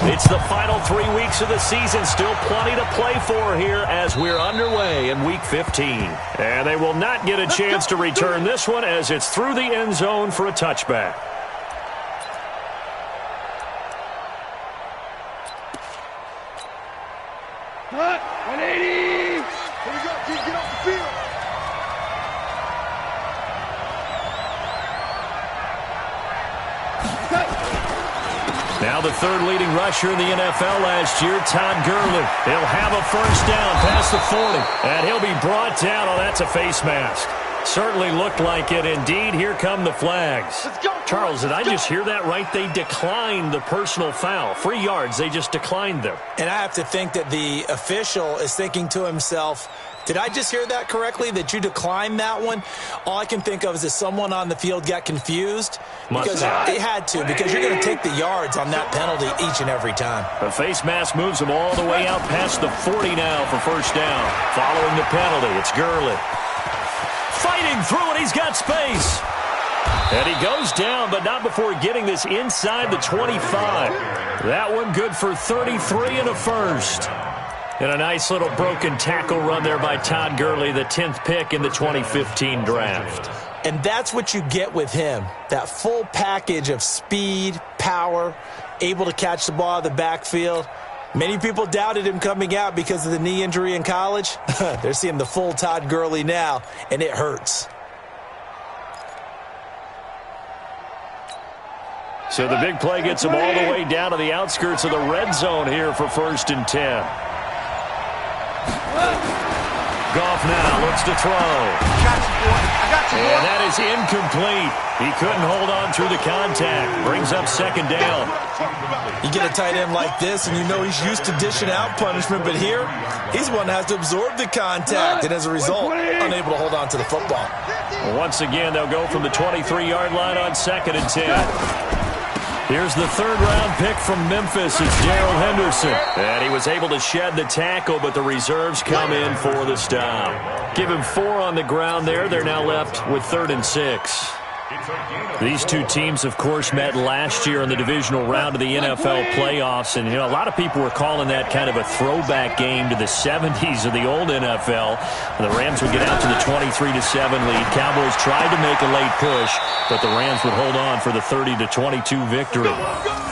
It's the final 3 weeks of the season. Still plenty to play for here as we're underway in Week 15. And they will not get a chance to return this one as it's through the end zone for a touchback. Cut. 180. Here we go. Get off the field. Now the third leading rusher in the NFL last year, Todd Gurley. He'll have a first down past the 40. And he'll be brought down. Oh, that's a face mask. Certainly looked like it. Indeed, here come the flags. Charles, did I just hear that right? They declined the personal foul. 3 yards, they just declined them. And I have to think that the official is thinking to himself, did I just hear that correctly, that you declined that one? All I can think of is that someone on the field got confused. Because it had to, because you're going to take the yards on that penalty each and every time. The face mask moves him all the way out past the 40 now for first down. Following the penalty, it's Gurley. Fighting through it, he's got space. And he goes down, but not before getting this inside the 25. That one good for 33 and a first. And a nice little broken tackle run there by Todd Gurley, the 10th pick in the 2015 draft. And that's what you get with him, that full package of speed, power, able to catch the ball out of the backfield. Many people doubted him coming out because of the knee injury in college. They're seeing the full Todd Gurley now, and it hurts. So the big play gets him all the way down to the outskirts of the red zone here for 1st and 10. Goff now looks to throw. And that is incomplete. He couldn't hold on through the contact. Brings up 2nd down. You get a tight end like this, and you know he's used to dishing out punishment, but here, he's one that has to absorb the contact, and as a result, unable to hold on to the football. Once again, they'll go from the 23-yard line on 2nd and 10. Here's the 3rd-round pick from Memphis. It's Darrell Henderson. And he was able to shed the tackle, but the reserves come in for the stop. Give him 4 on the ground there. They're now left with 3rd and 6. These two teams, of course, met last year in the divisional round of the NFL playoffs. And, you know, a lot of people were calling that kind of a throwback game to the 70s of the old NFL. And the Rams would get out to the 23-7 lead. Cowboys tried to make a late push, but the Rams would hold on for the 30-22 victory.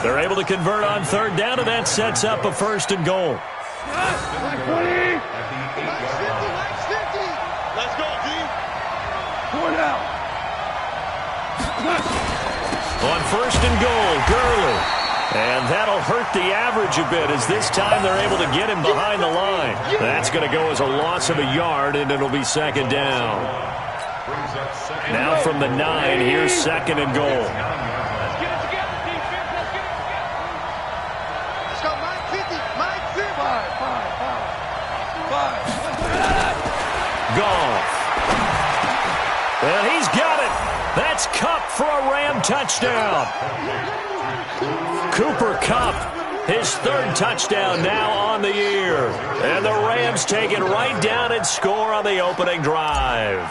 They're able to convert on 3rd down, and that sets up a 1st and goal. Let's go, D. 4 now. On 1st and goal, Gurley. And that'll hurt the average a bit as this time they're able to get him behind the line. That's going to go as a loss of a yard, and it'll be 2nd down. Now from the 9, here's 2nd and goal. Let's go, Mike 50. Mike 50. 5. Goff. And he's got it. That's Kupp for a Ram touchdown. Cooper Kupp, his 3rd touchdown now on the year. And the Rams take it right down and score on the opening drive.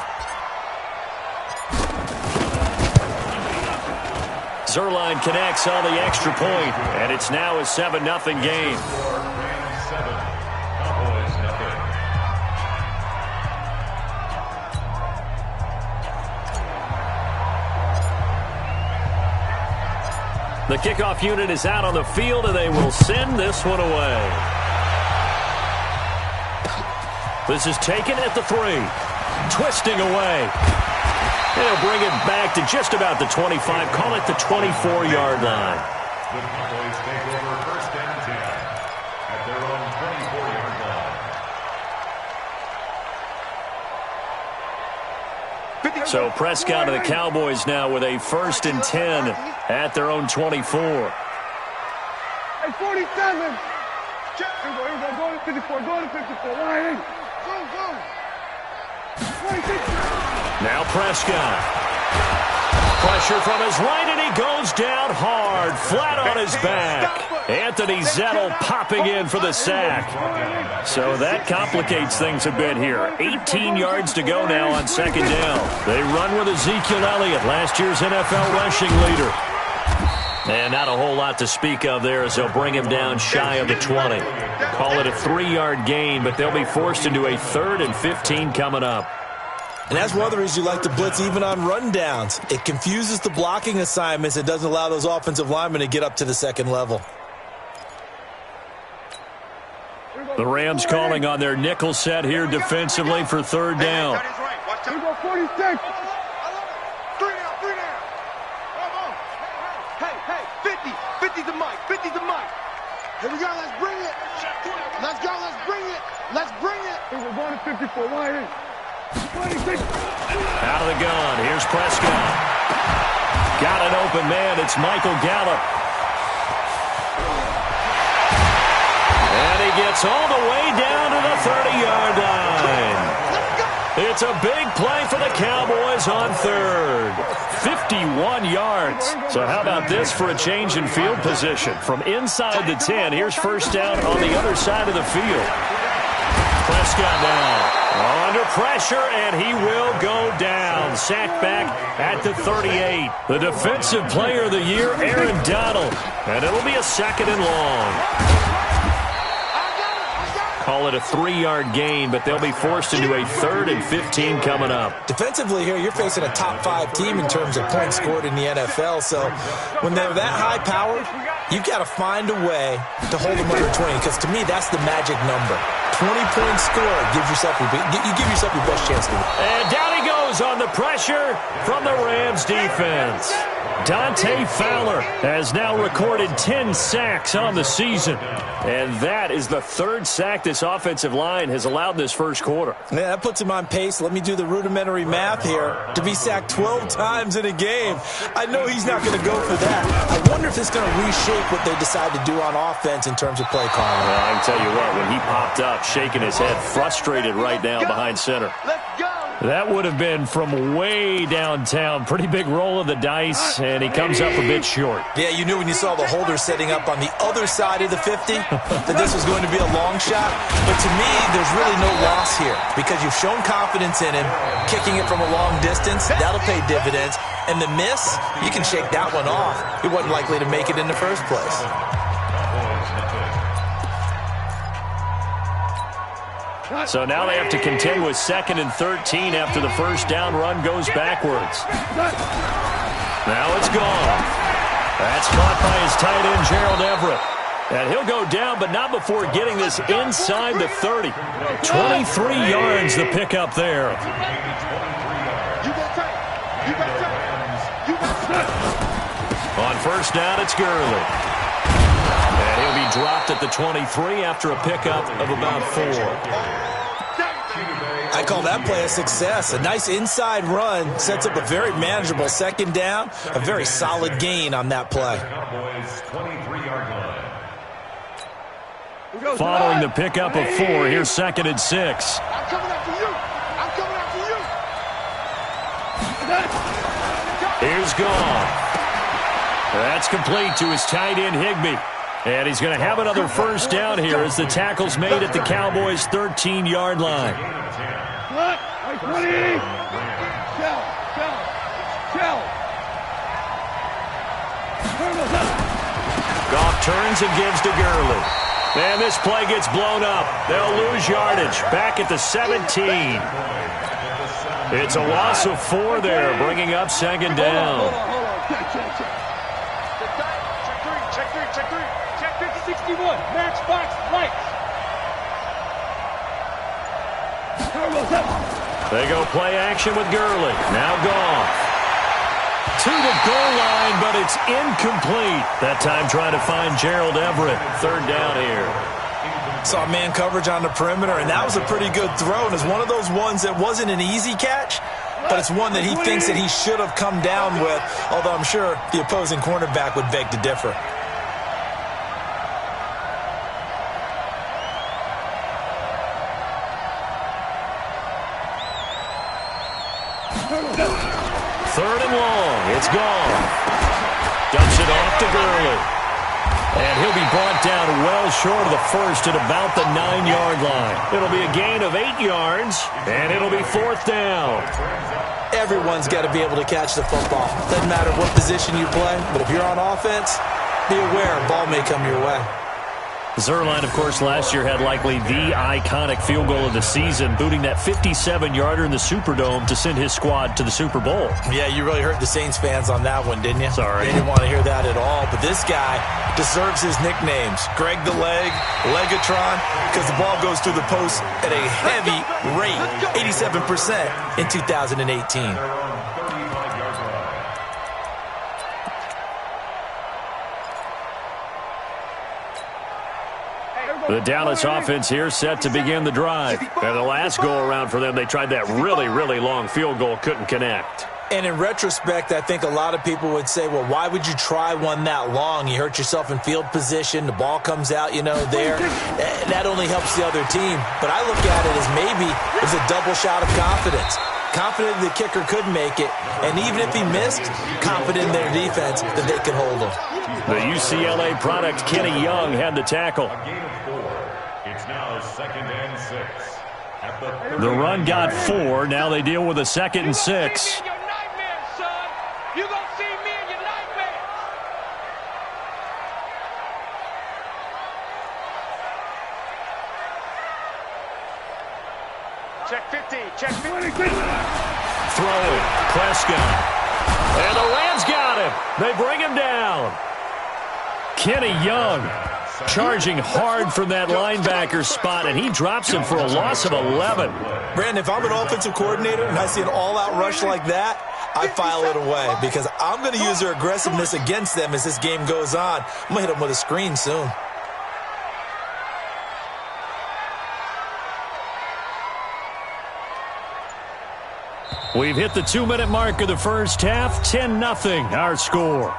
Zuerlein connects on the extra point, and it's now a 7-0 game. The kickoff unit is out on the field, and they will send this one away. This is taken at the 3. Twisting away. They'll bring it back to just about the 25. Call it the 24-yard line. The Cowboys take over 1st and 10 at their own 24-yard line. So Prescott and the Cowboys now with a 1st and 10 at their own 24. Hey, 47. Here we go. Go to 54. Go to 54. Line. Go. 26. Now Prescott. Pressure from his right, and he goes down hard, flat on his back. Anthony Zettel popping in for the sack. So that complicates things a bit here. 18 yards to go now on 2nd down. They run with Ezekiel Elliott, last year's NFL rushing leader. And not a whole lot to speak of there as they'll bring him down shy of the 20. Call it a 3-yard gain, but they'll be forced into a 3rd and 15 coming up. And that's one of the reasons you like to blitz even on rundowns. It confuses the blocking assignments. It doesn't allow those offensive linemen to get up to the second level. The Rams calling on their nickel set here defensively for 3rd down. Here we go, 46. Hey, 50's the mic, 50's the mic. Here we go, let's bring it. Let's go, let's bring it. Let's bring it. Here we're going to 54, wide in. 26. Out of the gun, here's Prescott. Got an open man, it's Michael Gallup. And he gets all the way down to the 30-yard line. It's a big play for the Cowboys on 3rd. 51 yards. So how about this for a change in field position? From inside the 10, here's 1st down on the other side of the field. Prescott now under pressure, and he will go down. Sacked back at the 38. The Defensive Player of the Year, Aaron Donald. And it'll be a 2nd and long. Call it a 3-yard gain, but they'll be forced into a 3rd and 15 coming up. Defensively here, you're facing a top 5 team in terms of points scored in the NFL. So when they're that high powered, you've got to find a way to hold them under 20, because to me, that's the magic number. 20 points scored, you give yourself your best chance to win. And down he goes on the pressure from the Rams defense. Dante Fowler has now recorded 10 sacks on the season. And that is the 3rd sack this offensive line has allowed this first quarter. Yeah, that puts him on pace. Let me do the rudimentary math here. To be sacked 12 times in a game, I know he's not going to go for that. I wonder if it's going to reshape what they decide to do on offense in terms of play calling. Well, I can tell you what, when he popped up, shaking his head, frustrated right now behind center. Let's go. That would have been from way downtown. Pretty big roll of the dice, and he comes up a bit short. Yeah, you knew when you saw the holder setting up on the other side of the 50 that this was going to be a long shot. But to me, there's really no loss here because you've shown confidence in him. Kicking it from a long distance, that'll pay dividends. And the miss, you can shake that one off. He wasn't likely to make it in the first place. So now they have to contend with 2nd and 13 after the 1st down run goes backwards. Now it's gone. That's caught by his tight end, Gerald Everett. And he'll go down, but not before getting this inside the 30. 23 yards the pickup there. On 1st down, it's Gurley. And he'll be dropped at the 23 after a pickup of about 4. I call that play a success. A nice inside run sets up a very manageable 2nd down. A very solid gain on that play. Following the pickup of 4, here's 2nd and 6. I'm coming after you. I'm coming after you. Here's gone. That's complete to his tight end, Higbee. And he's going to have another 1st down here as the tackle's made at the Cowboys' 13-yard line. Cut. 20. Shell. Goff turns and gives to Gurley. And this play gets blown up. They'll lose yardage back at the 17. It's a loss of 4 there, bringing up 2nd down. Hold on. Check three. Check 50-61. Match box lights. They go play action with Gurley. Now Goff. To the goal line, but it's incomplete. That time trying to find Gerald Everett. 3rd down here. Saw man coverage on the perimeter, and that was a pretty good throw. And it's one of those ones that wasn't an easy catch, but it's one that he thinks that he should have come down with, although I'm sure the opposing cornerback would beg to differ. Third and long. It's gone. Dumps it off to Gurley. And he'll be brought down well short of the first at about the 9-yard line. It'll be a gain of 8 yards, and it'll be 4th down. Everyone's got to be able to catch the football. Doesn't matter what position you play, but if you're on offense, be aware a ball may come your way. Zuerlein, of course, last year had likely the iconic field goal of the season, booting that 57-yarder in the Superdome to send his squad to the Super Bowl. Yeah, you really hurt the Saints fans on that one, didn't you? Sorry. They didn't want to hear that at all. But this guy deserves his nicknames. Greg the Leg, Legatron, because the ball goes through the post at a heavy rate, 87% in 2018. The Dallas offense here set to begin the drive. And the last go-around for them, they tried that really, really long field goal, couldn't connect. And in retrospect, I think a lot of people would say, well, why would you try one that long? You hurt yourself in field position. The ball comes out, there. That only helps the other team. But I look at it as maybe it's a double shot of confidence. Confident the kicker could make it. And even if he missed, confident in their defense that they could hold him. The UCLA product, Kenny Young, had the tackle. It's now 2nd and 6. The run got 4. Now they deal with a 2nd and 6. You gonna see me in your nightmare. Check 50. Check 50. Throwing. Prescott. And the Rams got him. They bring him down. Kenny Young charging hard from that linebacker spot, and he drops him for a loss of 11. Brandon, if I'm an offensive coordinator and I see an all-out rush like that, I file it away because I'm going to use their aggressiveness against them as this game goes on. I'm going to hit them with a screen soon. We've hit the 2-minute mark of the first half. 10-0 our score.